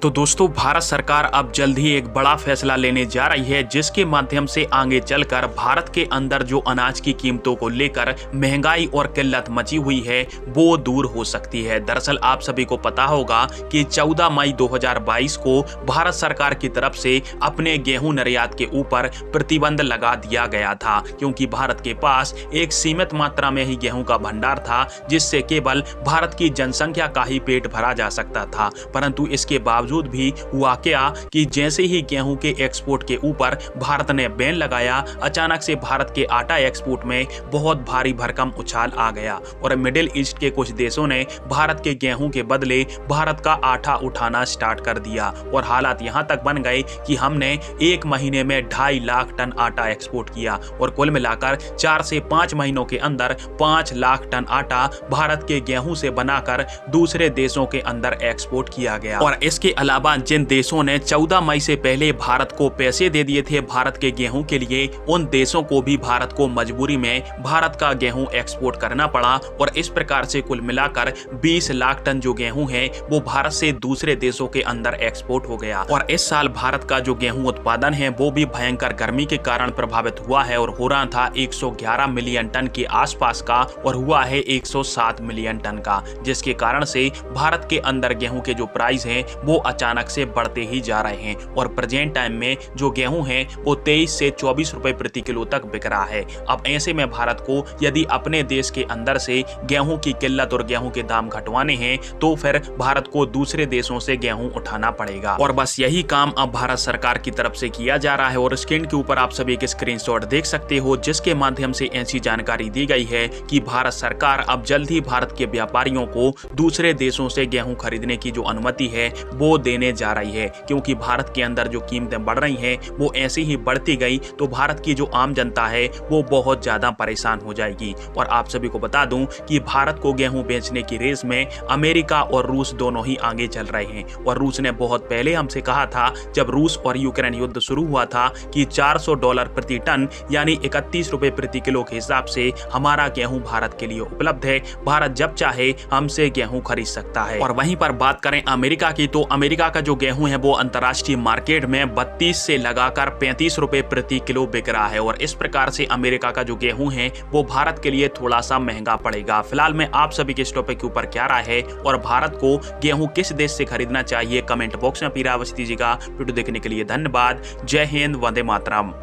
तो दोस्तों, भारत सरकार अब जल्द ही एक बड़ा फैसला लेने जा रही है, जिसके माध्यम से आगे चलकर भारत के अंदर जो अनाज की कीमतों को लेकर महंगाई और किल्लत मची हुई है वो दूर हो सकती है। दरअसल आप सभी को पता होगा कि 14 मई 2022 को भारत सरकार की तरफ से अपने गेहूं निर्यात के ऊपर प्रतिबंध लगा दिया गया था, क्योंकि भारत के पास एक सीमित मात्रा में ही गेहूं का भंडार था, जिससे केवल भारत की जनसंख्या का ही पेट भरा जा सकता था। परंतु इसके बावजूद भी हुआ क्या कि जैसे ही गेहूं के एक्सपोर्ट के ऊपर भारत ने बैन लगाया, अचानक से भारत के आटा एक्सपोर्ट में बहुत भारी भरकम उछाल आ गया और मिडिल ईस्ट के कुछ देशों ने भारत के गेहूं के बदले भारत का आटा उठाना स्टार्ट कर दिया और हालात यहां तक बन गए कि हमने एक महीने में 2.5 लाख टन आटा एक्सपोर्ट किया और कुल मिलाकर 4 से 5 महीनों के अंदर 5 लाख टन आटा भारत के गेहूं से बनाकर दूसरे देशों के अंदर एक्सपोर्ट किया गया। और इसके अलावा जिन देशों ने 14 मई से पहले भारत को पैसे दे दिए थे भारत के गेहूं के लिए, उन देशों को भी भारत को मजबूरी में भारत का गेहूं एक्सपोर्ट करना पड़ा और इस प्रकार से कुल मिलाकर 20 लाख टन जो गेहूं है वो भारत से दूसरे देशों के अंदर एक्सपोर्ट हो गया। और इस साल भारत का जो गेहूं उत्पादन है वो भी भयंकर गर्मी के कारण प्रभावित हुआ है और हो रहा था 111 मिलियन टन के आसपास का और हुआ है 107 मिलियन टन का, जिसके कारण से भारत के अंदर गेहूं के जो प्राइस हैं वो अचानक से बढ़ते ही जा रहे हैं और प्रेजेंट टाइम में जो गेहूं है वो 23 से 24 रुपए प्रति किलो तक बिक रहा है। अब ऐसे में भारत को यदि अपने देश के अंदर से गेहूं की किल्लत और गेहूं के दाम घटवाने हैं तो फिर भारत को दूसरे देशों से गेहूं उठाना पड़ेगा और बस यही काम अब भारत सरकार की तरफ से किया जा रहा है। और स्क्रीन के ऊपर आप सभी एक स्क्रीनशॉट देख सकते हो, जिसके माध्यम से ऐसी जानकारी दी गई है कि भारत सरकार अब जल्द ही भारत के व्यापारियों को दूसरे देशों से गेहूं खरीदने की जो अनुमति है वो देने जा रही है, क्योंकि भारत के अंदर जो कीमतें बढ़ रही हैं वो ऐसी ही बढ़ती गई तो भारत की जो आम जनता है वो बहुत ज्यादा परेशान हो जाएगी। और आप सभी को बता दूं कि भारत को गेहूं बेचने की रेस में अमेरिका और रूस दोनों ही आगे चल रहे हैं और रूस ने बहुत पहले हमसे कहा था, जब रूस और यूक्रेन युद्ध शुरू हुआ था, कि $400 प्रति टन यानी 31 रुपए प्रति किलो के हिसाब से हमारा गेहूं भारत के लिए उपलब्ध है, भारत जब चाहे हमसे गेहूं खरीद सकता है। और वहीं पर बात करें अमेरिका की, तो अमेरिका का जो गेहूं है वो अंतर्राष्ट्रीय मार्केट में 32 से लगाकर 35 रुपए प्रति किलो बिक रहा है और इस प्रकार से अमेरिका का जो गेहूं है वो भारत के लिए थोड़ा सा महंगा पड़ेगा। फिलहाल में आप सभी के इस टॉपिक के ऊपर क्या राय है और भारत को गेहूं किस देश से खरीदना चाहिए, कमेंट बॉक्स में अपनी राय अवश्य दीजिएगा। वीडियो देखने के लिए धन्यवाद। जय हिंद, वंदे मातरम।